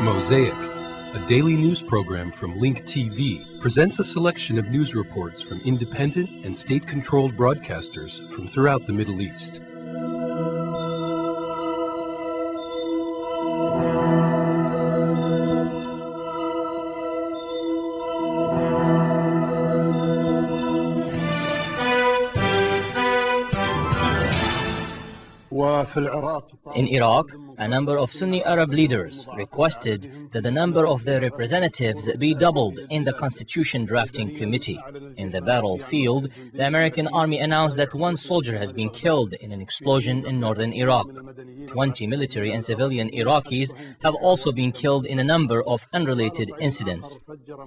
Mosaic, a daily news program from Link TV, presents a selection of news reports from independent and state-controlled broadcasters from throughout the Middle East. In Iraq, a number of Sunni Arab leaders requested that the number of their representatives be doubled in the Constitution Drafting Committee. In the battlefield, the American army announced that one soldier has been killed in an explosion in northern Iraq. 20 military and civilian Iraqis have also been killed in a number of unrelated incidents.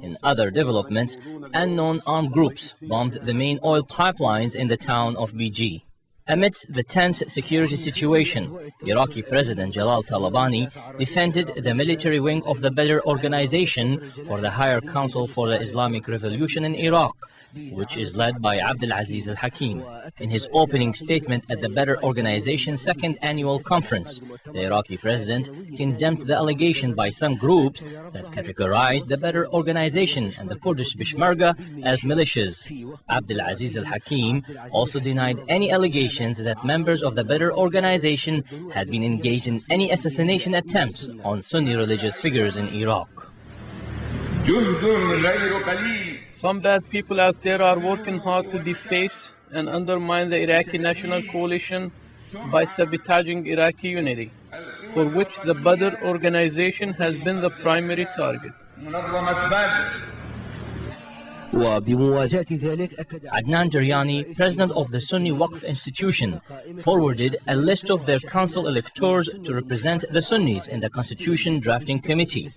In other developments, unknown armed groups bombed the main oil pipelines in the town of BG. Amidst the tense security situation, Iraqi President Jalal Talabani defended the military wing of the Badr Organization for the Higher Council for the Islamic Revolution in Iraq, which is led by Abdulaziz al-Hakim. In his opening statement at the Badr Organization's second annual conference, the Iraqi president condemned the allegation by some groups that categorized the Badr Organization and the Kurdish Peshmerga as militias. Abdulaziz al-Hakim also denied any allegations that members of the Badr Organization had been engaged in any assassination attempts on Sunni religious figures in Iraq. Some bad people out there are working hard to deface and undermine the Iraqi National Coalition by sabotaging Iraqi unity, for which the Badr Organization has been the primary target. Adnan Jaryani, president of the Sunni Waqf institution, forwarded a list of their council electors to represent the Sunnis in the Constitution Drafting Committee.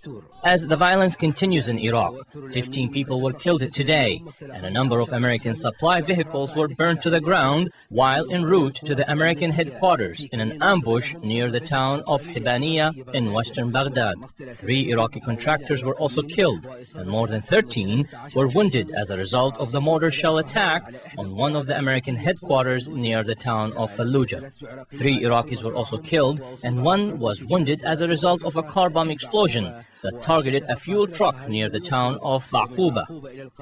As the violence continues in Iraq, 15 people were killed today, and a number of American supply vehicles were burned to the ground while en route to the American headquarters in an ambush near the town of Hibaniya in western Baghdad. 3 Iraqi contractors were also killed, and more than 13 were wounded as a result of the mortar shell attack on one of the American headquarters near the town of Fallujah. 3 Iraqis were also killed, and 1 was wounded as a result of a car bomb explosion that targeted a fuel truck near the town of Ba'quba.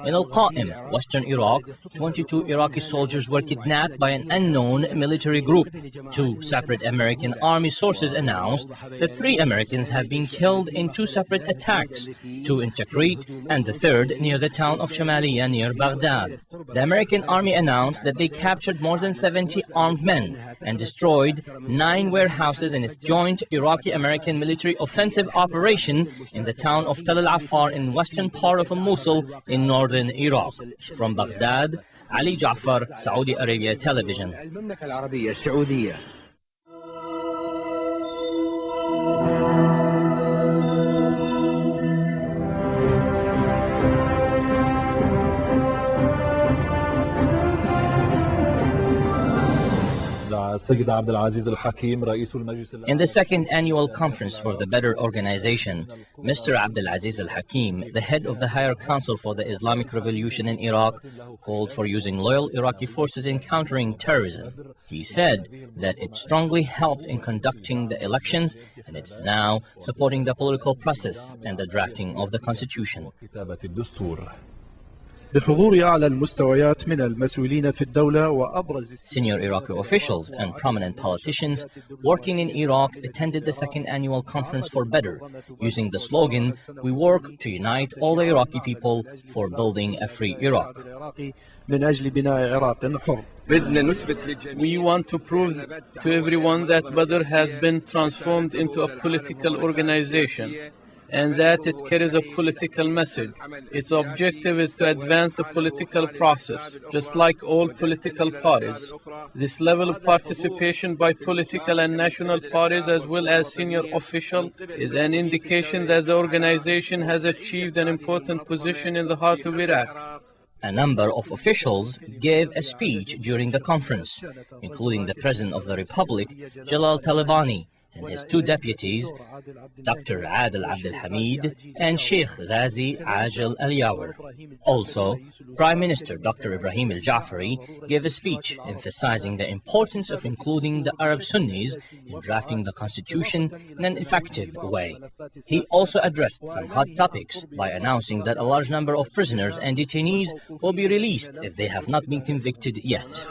In Al-Qa'im, western Iraq, 22 Iraqi soldiers were kidnapped by an unknown military group. 2 separate American army sources announced that 3 Americans have been killed in 2 separate attacks, 2 in Tikrit and the 3rd near the town of Shamaliya near Baghdad. The American army announced that they captured more than 70 armed men and destroyed 9 warehouses in its joint Iraqi-American military offensive operation in the town of Tal al-Afar in western part of Mosul in northern Iraq. From Baghdad, Ali Ja'far, Saudi Arabia Television. In the second annual conference for the Badr Organization, Mr. Abdulaziz al-Hakim, the head of the Higher Council for the Islamic Revolution in Iraq, called for using loyal Iraqi forces in countering terrorism. He said that it strongly helped in conducting the elections, and it's now supporting the political process and the drafting of the constitution. Senior Iraqi officials and prominent politicians working in Iraq attended the second annual conference for Badr, using the slogan, "We work to unite all the Iraqi people for building a free Iraq." We want to prove to everyone that Badr has been transformed into a political organization, and that it carries a political message. Its objective is to advance the political process, just like all political parties. This level of participation by political and national parties as well as senior officials is an indication that the organization has achieved an important position in the heart of Iraq. A number of officials gave a speech during the conference, including the President of the Republic, Jalal Talabani, and his two deputies, Dr. Adel Abdel Hamid and Sheikh Ghazi Ajel Al Yawer. Also, Prime Minister Dr. Ibrahim Al Jafari gave a speech emphasizing the importance of including the Arab Sunnis in drafting the constitution in an effective way. He also addressed some hot topics by announcing that a large number of prisoners and detainees will be released if they have not been convicted yet.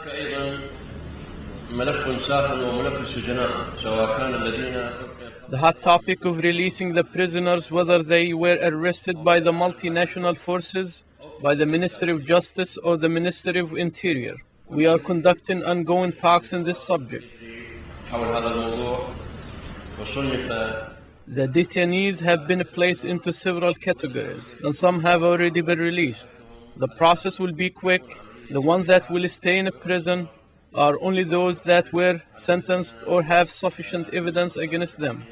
The hot topic of releasing the prisoners, whether they were arrested by the multinational forces, by the Ministry of Justice or the Ministry of Interior. We are conducting ongoing talks on this subject. The detainees have been placed into several categories, and some have already been released. The process will be quick. The ones that will stay in prison are only those that were sentenced or have sufficient evidence against them.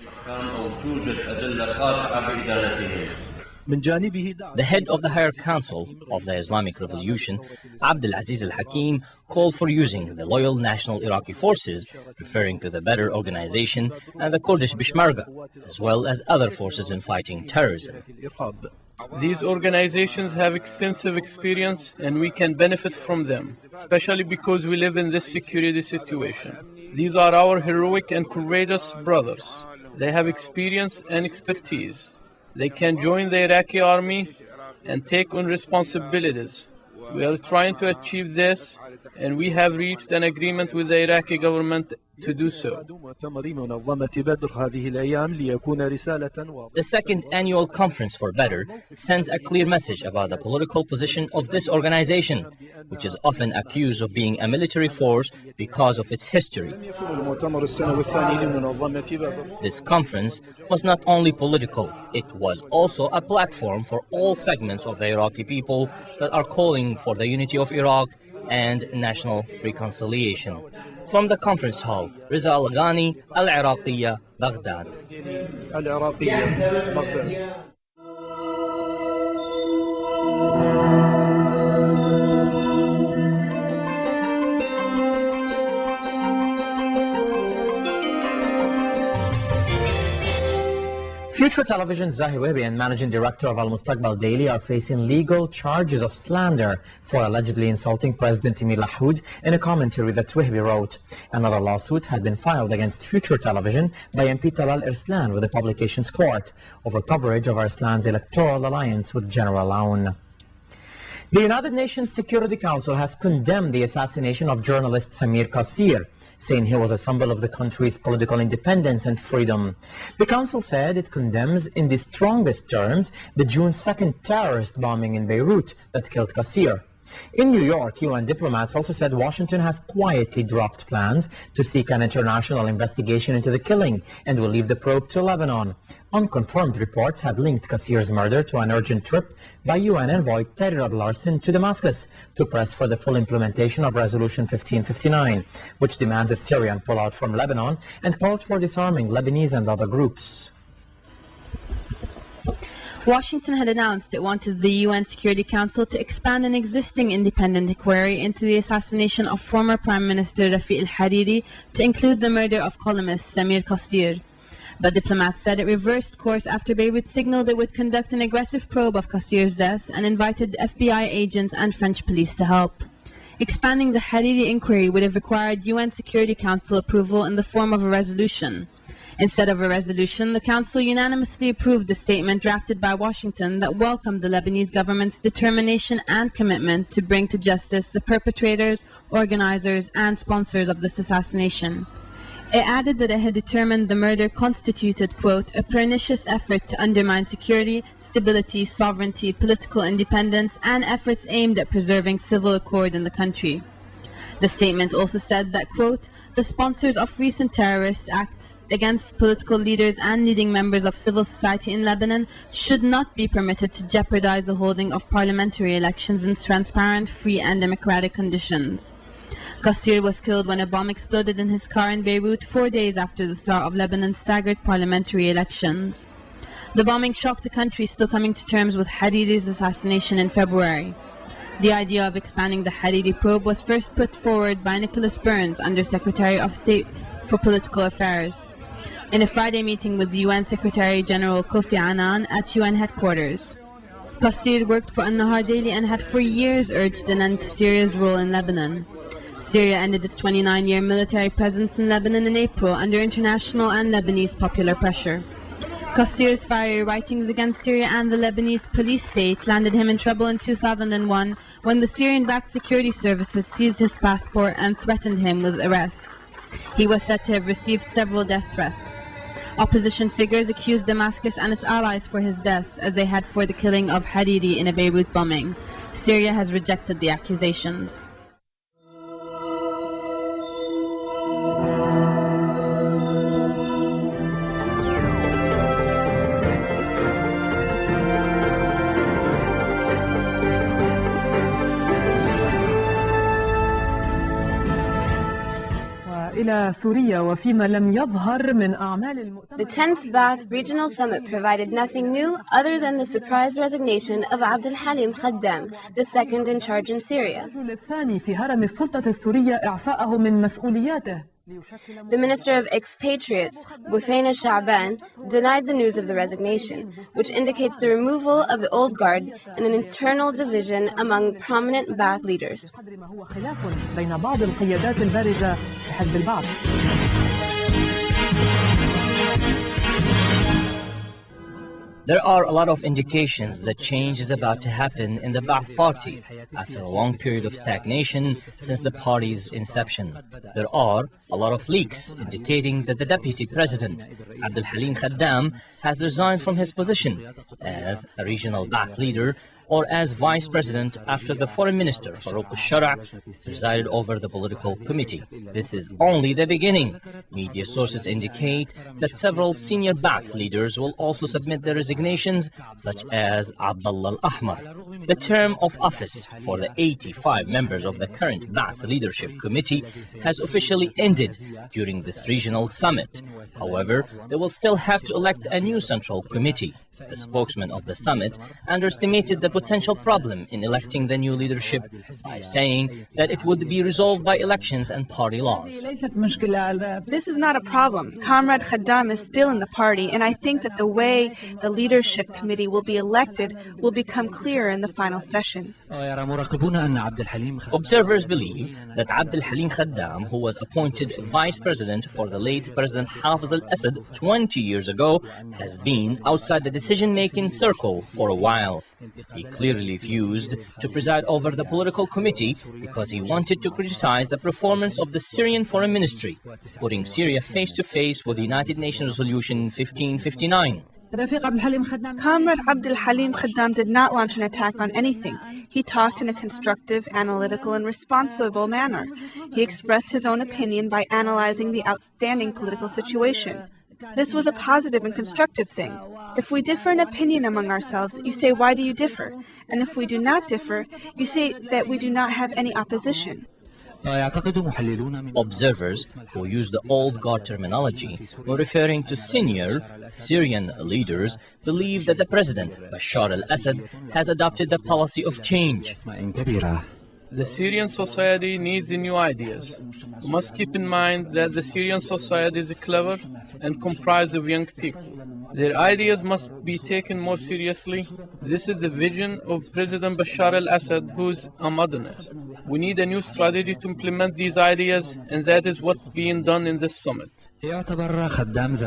The head of the Higher Council of the Islamic Revolution, Abdul Aziz Al-Hakim, called for using the Loyal National Iraqi Forces, referring to the Badr Organization and the Kurdish Peshmerga, as well as other forces in fighting terrorism. These organizations have extensive experience and we can benefit from them, especially because we live in this security situation. These are our heroic and courageous brothers. They have experience and expertise. They can join the Iraqi army and take on responsibilities. We are trying to achieve this, and we have reached an agreement with the Iraqi government to do so. The second annual conference for Badr sends a clear message about the political position of this organization, which is often accused of being a military force because of its history. This conference was not only political, it was also a platform for all segments of the Iraqi people that are calling for the unity of Iraq and national reconciliation. From the conference hall, Riza Al-Ghani, Al-Iraqiya, Baghdad. Future Television's Zahi Wehbi and Managing Director of Al Mustaqbal Daily are facing legal charges of slander for allegedly insulting President Emir Lahoud in a commentary that Wehbi wrote. Another lawsuit had been filed against Future Television by MP Talal Irslan with the Publications Court over coverage of Irslan's electoral alliance with General Aoun. The United Nations Security Council has condemned the assassination of journalist Samir Kassir, saying he was a symbol of the country's political independence and freedom. The Council said it condemns in the strongest terms the June 2nd terrorist bombing in Beirut that killed Kassir. In New York, UN diplomats also said Washington has quietly dropped plans to seek an international investigation into the killing and will leave the probe to Lebanon. Unconfirmed reports had linked Kassir's murder to an urgent trip by UN envoy Tahrir Larson to Damascus to press for the full implementation of Resolution 1559, which demands a Syrian pullout from Lebanon and calls for disarming Lebanese and other groups. Washington had announced it wanted the UN Security Council to expand an existing independent inquiry into the assassination of former Prime Minister Rafiq al-Hariri to include the murder of columnist Samir Kassir. But diplomats said it reversed course after Beirut signaled it would conduct an aggressive probe of Kassir's death and invited FBI agents and French police to help. Expanding the Hariri inquiry would have required UN Security Council approval in the form of a resolution. Instead of a resolution, the Council unanimously approved the statement drafted by Washington that welcomed the Lebanese government's determination and commitment to bring to justice the perpetrators, organizers, and sponsors of this assassination. It added that it had determined the murder constituted, quote, a pernicious effort to undermine security, stability, sovereignty, political independence, and efforts aimed at preserving civil accord in the country. The statement also said that, quote, the sponsors of recent terrorist acts against political leaders and leading members of civil society in Lebanon should not be permitted to jeopardize the holding of parliamentary elections in transparent, free, and democratic conditions. Kassir was killed when a bomb exploded in his car in Beirut 4 days after the start of Lebanon's staggered parliamentary elections. The bombing shocked the country, still coming to terms with Hariri's assassination in February. The idea of expanding the Hariri probe was first put forward by Nicholas Burns, Under Secretary of State for Political Affairs. in a Friday meeting with the UN Secretary General Kofi Annan at UN headquarters. Qasir worked for An-Nahar Daily and had for years urged an end to Syria's role in Lebanon. Syria ended its 29-year military presence in Lebanon in April under international and Lebanese popular pressure. Qasir's fiery writings against Syria and the Lebanese police state landed him in trouble in 2001 when the Syrian-backed security services seized his passport and threatened him with arrest. He was said to have received several death threats. Opposition figures accused Damascus and its allies for his death, as they had for the killing of Hariri in a Beirut bombing. Syria has rejected the accusations. The 10th Baath Regional Summit provided nothing new other than the surprise resignation of Abd al-Halim Khaddam, the second in charge in Syria. The Minister of Expatriates, Buthaina Sha'ban, denied the news of the resignation, which indicates the removal of the old guard and an internal division among prominent Baath leaders. There are a lot of indications that change is about to happen in the Baath party after a long period of stagnation since the party's inception. There are a lot of leaks indicating that the deputy president, Abd al-Halim Khaddam, has resigned from his position as a regional Baath leader or as vice president after the foreign minister, Farouk al-Shara, presided over the political committee. This is only the beginning. Media sources indicate that several senior Baath leaders will also submit their resignations, such as Abdullah al-Ahmar. The term of office for the 85 members of the current Baath leadership committee has officially ended during this regional summit. However, they will still have to elect a new central committee. The spokesman of the summit underestimated the potential problem in electing the new leadership by saying that it would be resolved by elections and party laws. This is not a problem. Comrade Khaddam is still in the party, and I think that the way the leadership committee will be elected will become clearer in the final session. Observers believe that Abd al-Halim Khaddam, who was appointed vice president for the late President Hafez al-Assad 20 years ago, has been outside the decision-making circle for a while. He clearly refused to preside over the political committee because he wanted to criticize the performance of the Syrian foreign ministry, putting Syria face-to-face with the United Nations Resolution 1559. Comrade Abd al-Halim Khaddam did not launch an attack on anything. He talked in a constructive, analytical, and responsible manner. He expressed his own opinion by analyzing the outstanding political situation. This was a positive and constructive thing. If we differ in opinion among ourselves, you say, why do you differ? And if we do not differ, you say that we do not have any opposition. Observers who use the old guard terminology when referring to senior Syrian leaders believe that the president, Bashar al-Assad, has adopted the policy of change. The Syrian society needs new ideas. We must keep in mind that the Syrian society is clever and comprised of young people. Their ideas must be taken more seriously. This is the vision of President Bashar al-Assad, who's a modernist. We need a new strategy to implement these ideas, and that is what's being done in this summit. Khaddam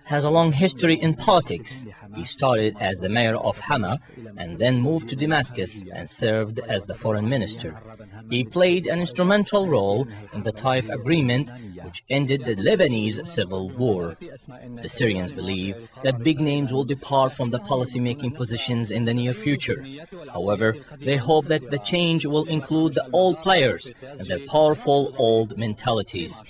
has a long history in politics. He started as the mayor of Hama and then moved to Damascus and served as the foreign minister. He played an instrumental role in the Taif agreement, which ended the Lebanese civil war. The Syrians believe that big names will depart from the policy-making positions in the near future. However, they hope that the change will include the old players and their powerful old mentalities.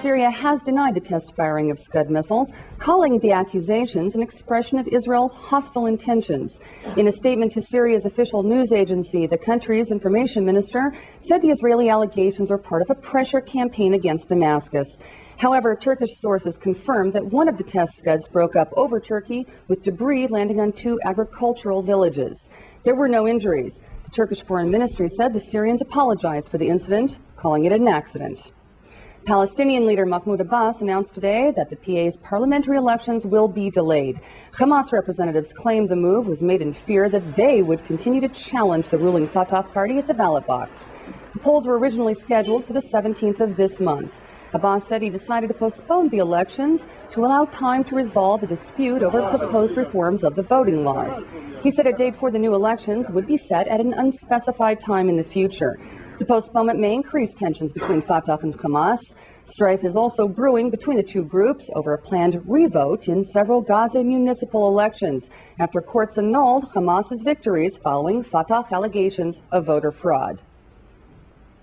Syria Syria has denied the test firing of Scud missiles, calling the accusations an expression of Israel's hostile intentions. In a statement to Syria's official news agency, the country's information minister said the Israeli allegations were part of a pressure campaign against Damascus. However, Turkish sources confirmed that one of the test Scuds broke up over Turkey, with debris landing on 2 agricultural villages. There were no injuries. The Turkish Foreign Ministry said the Syrians apologized for the incident, calling it an accident. Palestinian leader Mahmoud Abbas announced today that the PA's parliamentary elections will be delayed. Hamas representatives claimed the move was made in fear that they would continue to challenge the ruling Fatah party at the ballot box. The polls were originally scheduled for the 17th of this month. Abbas said he decided to postpone the elections to allow time to resolve a dispute over proposed reforms of the voting laws. He said a date for the new elections would be set at an unspecified time in the future. The postponement may increase tensions between Fatah and Hamas. Strife is also brewing between the two groups over a planned revote in several Gaza municipal elections after courts annulled Hamas's victories following Fatah allegations of voter fraud.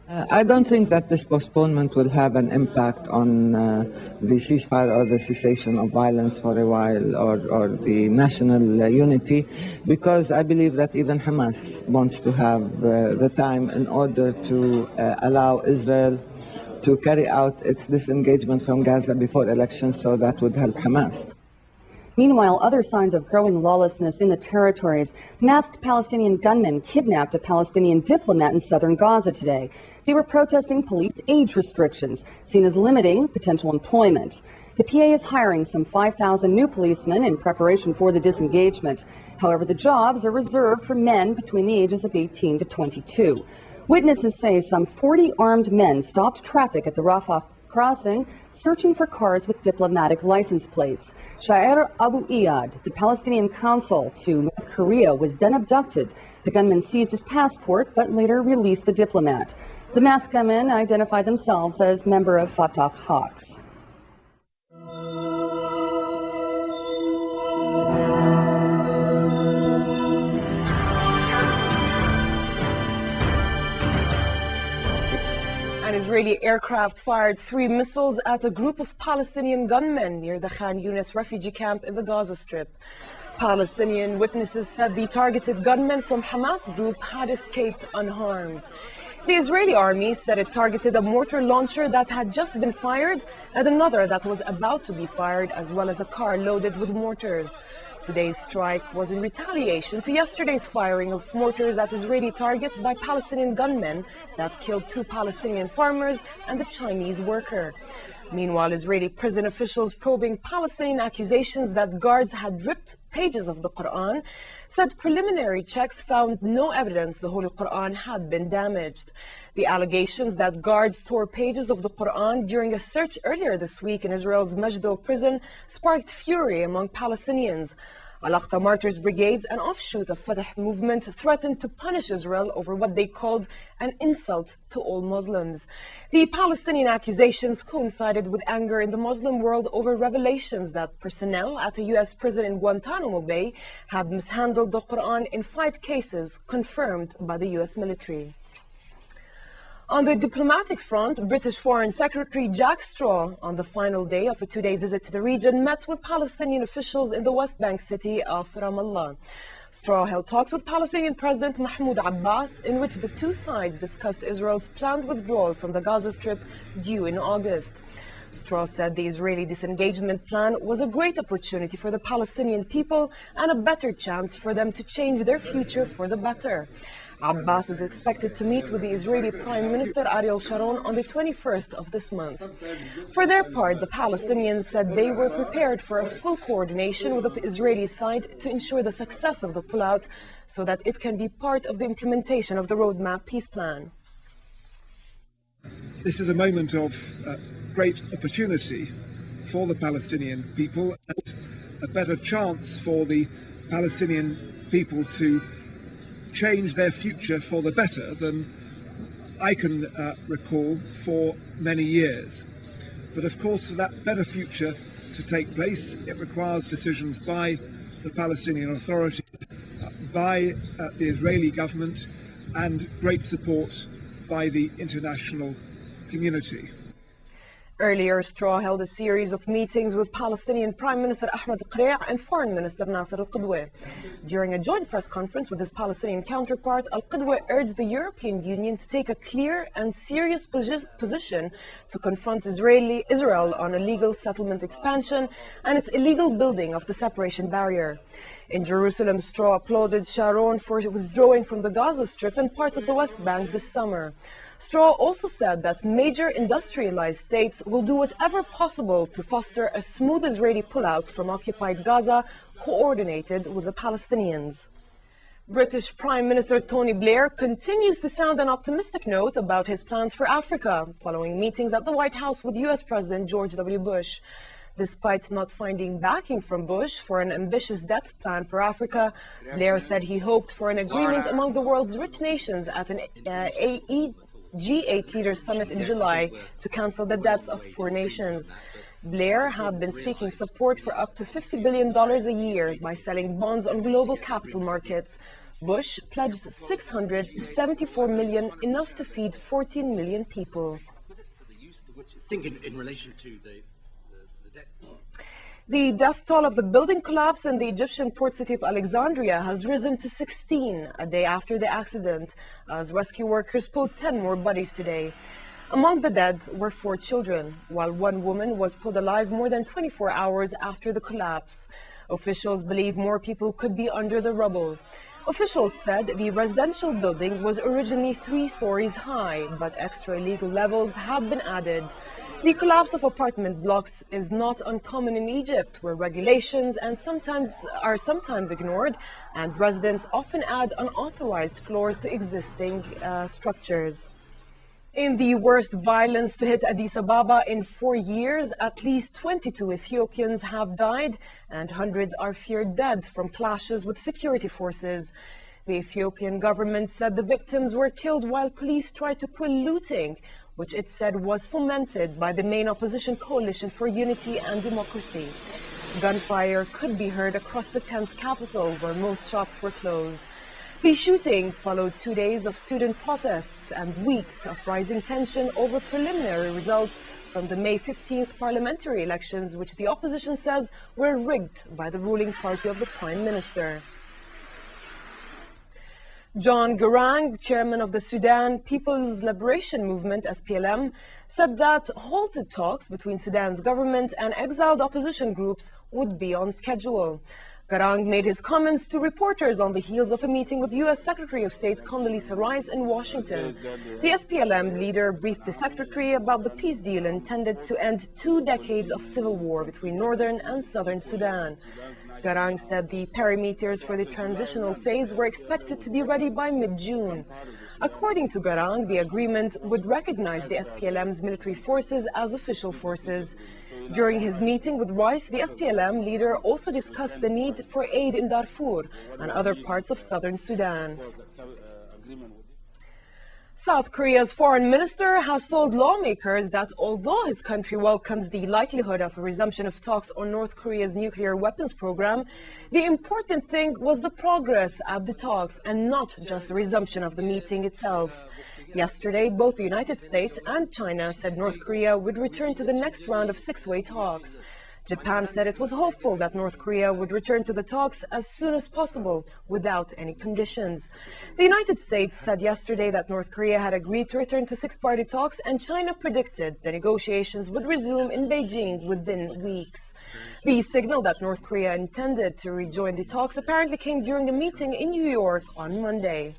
I don't think that this postponement will have an impact on the ceasefire or the cessation of violence for a while, or the national unity, because I believe that even Hamas wants to have the time in order to allow Israel to carry out its disengagement from Gaza before elections, so that would help Hamas. Meanwhile, other signs of growing lawlessness in the territories. Masked Palestinian gunmen kidnapped a Palestinian diplomat in southern Gaza today. They were protesting police age restrictions, seen as limiting potential employment. The PA is hiring some 5,000 new policemen in preparation for the disengagement. However, the jobs are reserved for men between the ages of 18 to 22. Witnesses say some 40 armed men stopped traffic at the Rafah crossing, searching for cars with diplomatic license plates. Shair Abu Iyad, the Palestinian consul to North Korea, was then abducted. The gunman seized his passport, but later released the diplomat. The masked gunmen identified themselves as member of Fatah Hawks. An Israeli aircraft fired 3 missiles at a group of Palestinian gunmen near the Khan Yunis refugee camp in the Gaza Strip. Palestinian witnesses said the targeted gunmen from Hamas group had escaped unharmed. The Israeli army said it targeted a mortar launcher that had just been fired and another that was about to be fired, as well as a car loaded with mortars. Today's strike was in retaliation to yesterday's firing of mortars at Israeli targets by Palestinian gunmen that killed 2 Palestinian farmers and a Chinese worker. Meanwhile, Israeli prison officials probing Palestinian accusations that guards had ripped pages of the Quran said preliminary checks found no evidence the Holy Quran had been damaged. The allegations that guards tore pages of the Quran during a search earlier this week in Israel's Majdo prison sparked fury among Palestinians. Al-Aqsa Martyrs Brigades, an offshoot of Fatah movement, threatened to punish Israel over what they called an insult to all Muslims. The Palestinian accusations coincided with anger in the Muslim world over revelations that personnel at a U.S. prison in Guantanamo Bay had mishandled the Quran in 5 cases confirmed by the U.S. military. On the diplomatic front, British Foreign Secretary Jack Straw, on the final day of a 2-day visit to the region, met with Palestinian officials in the West Bank city of Ramallah. Straw held talks with Palestinian President Mahmoud Abbas, in which the 2 sides discussed Israel's planned withdrawal from the Gaza Strip due in August. Straw said the Israeli disengagement plan was a great opportunity for the Palestinian people and a better chance for them to change their future for the better. Abbas is expected to meet with the Israeli Prime Minister Ariel Sharon on the 21st of this month. For their part, the Palestinians said they were prepared for a full coordination with the Israeli side to ensure the success of the pullout so that it can be part of the implementation of the roadmap peace plan. This is a moment of great opportunity for the Palestinian people and a better chance for the Palestinian people to change their future for the better than I can recall for many years. But of course, for that better future to take place, it requires decisions by the Palestinian Authority, by the Israeli government, and great support by the international community. Earlier, Straw held a series of meetings with Palestinian Prime Minister Ahmed Qurayh and Foreign Minister Nasser al-Qudweh. During a joint press conference with his Palestinian counterpart, al-Qudweh urged the European Union to take a clear and serious position to confront Israel on illegal settlement expansion and its illegal building of the separation barrier. In Jerusalem, Straw applauded Sharon for withdrawing from the Gaza Strip and parts of the West Bank this summer. Straw also said that major industrialized states will do whatever possible to foster a smooth Israeli pullout from occupied Gaza, coordinated with the Palestinians. British Prime Minister Tony Blair continues to sound an optimistic note about his plans for Africa, following meetings at the White House with US President George W. Bush. Despite not finding backing from Bush for an ambitious debt plan for Africa, Blair said he hoped for an agreement among the world's rich nations at an G8 Leaders Summit in July to cancel the debts of poor nations. Blair had been seeking support for up to $50 billion a year by selling bonds on global capital markets. Bush pledged $674 million, enough to feed 14 million people. In relation to the debt. The death toll of the building collapse in the Egyptian port city of Alexandria has risen to 16 a day after the accident, as rescue workers pulled 10 more bodies today. Among the dead were 4 children, while one woman was pulled alive more than 24 hours after the collapse. Officials believe more people could be under the rubble. Officials said the residential building was originally 3 stories high, but extra illegal levels had been added. The collapse of apartment blocks is not uncommon in Egypt, where regulations are sometimes ignored, and residents often add unauthorized floors to existing structures. In the worst violence to hit Addis Ababa in 4 years, at least 22 Ethiopians have died, and hundreds are feared dead from clashes with security forces. The Ethiopian government said the victims were killed while police tried to quell looting, which it said was fomented by the main opposition coalition for unity and democracy. Gunfire could be heard across the tense capital, where most shops were closed. These shootings followed 2 days of student protests and weeks of rising tension over preliminary results from the May 15th parliamentary elections, which the opposition says were rigged by the ruling party of the Prime Minister. John Garang, chairman of the Sudan People's Liberation Movement, SPLM, said that halted talks between Sudan's government and exiled opposition groups would be on schedule. Garang made his comments to reporters on the heels of a meeting with U.S. Secretary of State Condoleezza Rice in Washington. The SPLM leader briefed the secretary about the peace deal intended to end 2 decades of civil war between northern and southern Sudan. Garang said the parameters for the transitional phase were expected to be ready by mid-June. According to Garang, the agreement would recognize the SPLM's military forces as official forces. During his meeting with Rice, the SPLM leader also discussed the need for aid in Darfur and other parts of southern Sudan. South Korea's foreign minister has told lawmakers that although his country welcomes the likelihood of a resumption of talks on North Korea's nuclear weapons program, the important thing was the progress at the talks and not just the resumption of the meeting itself. Yesterday, both the United States and China said North Korea would return to the next round of 6-way talks. Japan said it was hopeful that North Korea would return to the talks as soon as possible without any conditions. The United States said yesterday that North Korea had agreed to return to 6-party talks, and China predicted the negotiations would resume in Beijing within weeks. The signal that North Korea intended to rejoin the talks apparently came during a meeting in New York on Monday.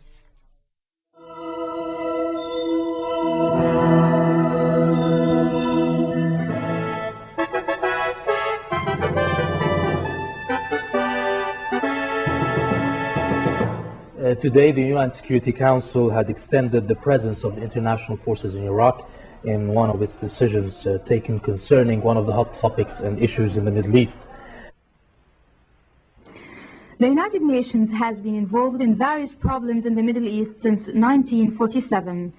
Today, the UN Security Council had extended the presence of the international forces in Iraq in one of its decisions taken concerning one of the hot topics and issues in the Middle East. The United Nations has been involved in various problems in the Middle East since 1947.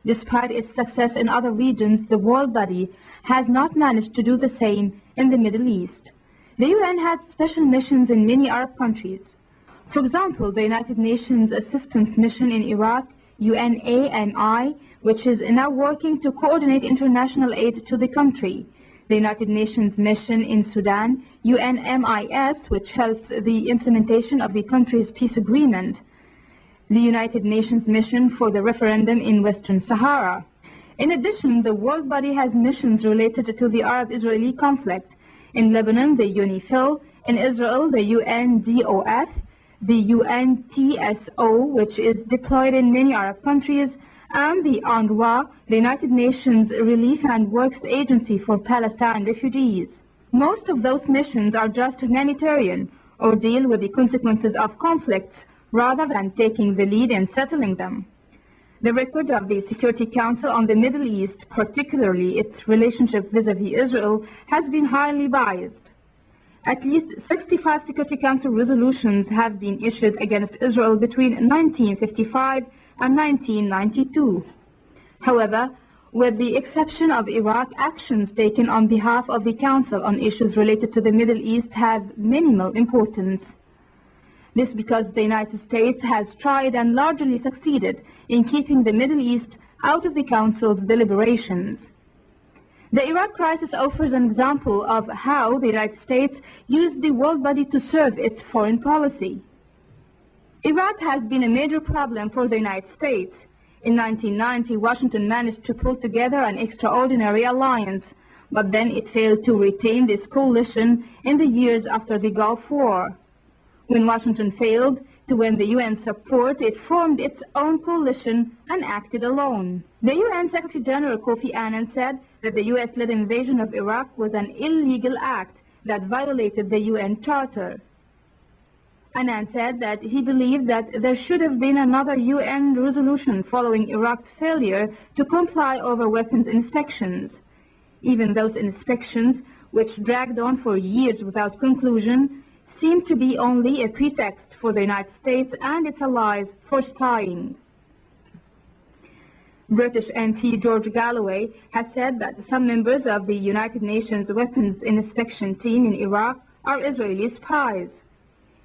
Despite its success in other regions, the world body has not managed to do the same in the Middle East. The UN had special missions in many Arab countries. For example, the United Nations Assistance Mission in Iraq, UNAMI, which is now working to coordinate international aid to the country. The United Nations mission in Sudan, UNMIS, which helps the implementation of the country's peace agreement. The United Nations mission for the referendum in Western Sahara. In addition, the world body has missions related to the Arab-Israeli conflict. In Lebanon, the UNIFIL. In Israel, the UNDOF. The UNTSO, which is deployed in many Arab countries, and the UNRWA, the United Nations Relief and Works Agency for Palestine refugees. Most of those missions are just humanitarian or deal with the consequences of conflicts rather than taking the lead in settling them. The record of the Security Council on the Middle East, particularly its relationship vis-à-vis Israel, has been highly biased. At least 65 Security Council resolutions have been issued against Israel between 1955 and 1992. However, with the exception of Iraq, actions taken on behalf of the Council on issues related to the Middle East have minimal importance. This because the United States has tried and largely succeeded in keeping the Middle East out of the Council's deliberations. The Iraq crisis offers an example of how the United States used the world body to serve its foreign policy. Iraq has been a major problem for the United States. In 1990, Washington managed to pull together an extraordinary alliance, but then it failed to retain this coalition in the years after the Gulf War. When Washington failed to win the UN support, it formed its own coalition and acted alone. The UN Secretary General Kofi Annan said that the US-led invasion of Iraq was an illegal act that violated the UN Charter. Annan said that he believed that there should have been another UN resolution following Iraq's failure to comply over weapons inspections. Even those inspections, which dragged on for years without conclusion, seemed to be only a pretext for the United States and its allies for spying. British MP George Galloway has said that some members of the United Nations Weapons Inspection Team in Iraq are Israeli spies.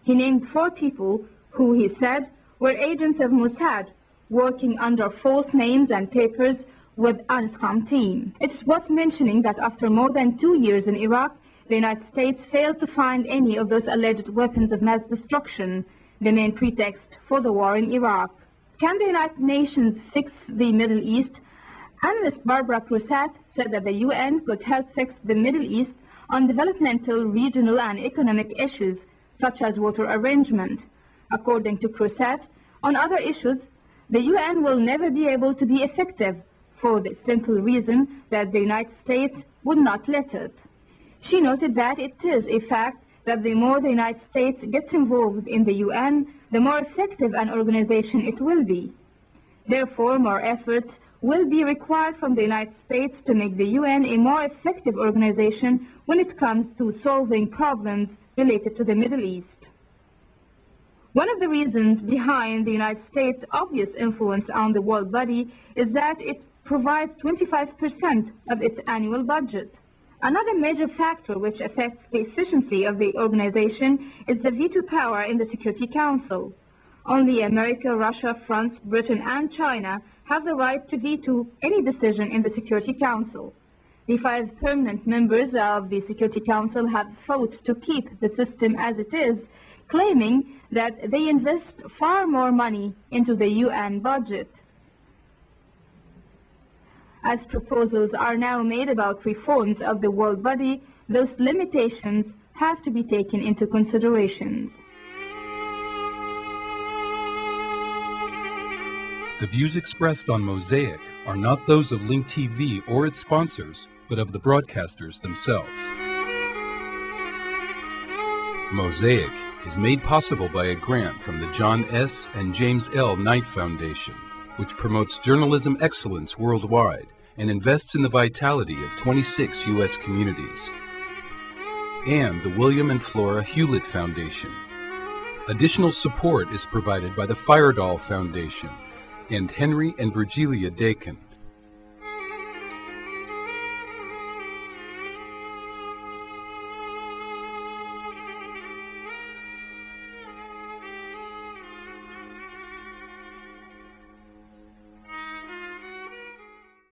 He named 4 people who, he said, were agents of Mossad, working under false names and papers with UNSCOM team. It's worth mentioning that after more than 2 years in Iraq, the United States failed to find any of those alleged weapons of mass destruction, the main pretext for the war in Iraq. Can the United Nations fix the Middle East? Analyst Barbara Crusat said that the UN could help fix the Middle East on developmental, regional, and economic issues, such as water arrangement. According to Crusat, on other issues, the UN will never be able to be effective for the simple reason that the United States would not let it. She noted that it is a fact that the more the United States gets involved in the UN, the more effective an organization it will be. Therefore, more efforts will be required from the United States to make the UN a more effective organization when it comes to solving problems related to the Middle East. One of the reasons behind the United States' obvious influence on the world body is that it provides 25% of its annual budget. Another major factor which affects the efficiency of the organization is the veto power in the Security Council. Only America, Russia, France, Britain, and China have the right to veto any decision in the Security Council. The 5 permanent members of the Security Council have fought to keep the system as it is, claiming that they invest far more money into the UN budget. As proposals are now made about reforms of the world body, those limitations have to be taken into consideration. The views expressed on Mosaic are not those of Link TV or its sponsors, but of the broadcasters themselves. Mosaic is made possible by a grant from the John S. and James L. Knight Foundation, which promotes journalism excellence worldwide and invests in the vitality of 26 U.S. communities, and the William and Flora Hewlett Foundation. Additional support is provided by the Firedoll Foundation and Henry and Virgilia Dakin.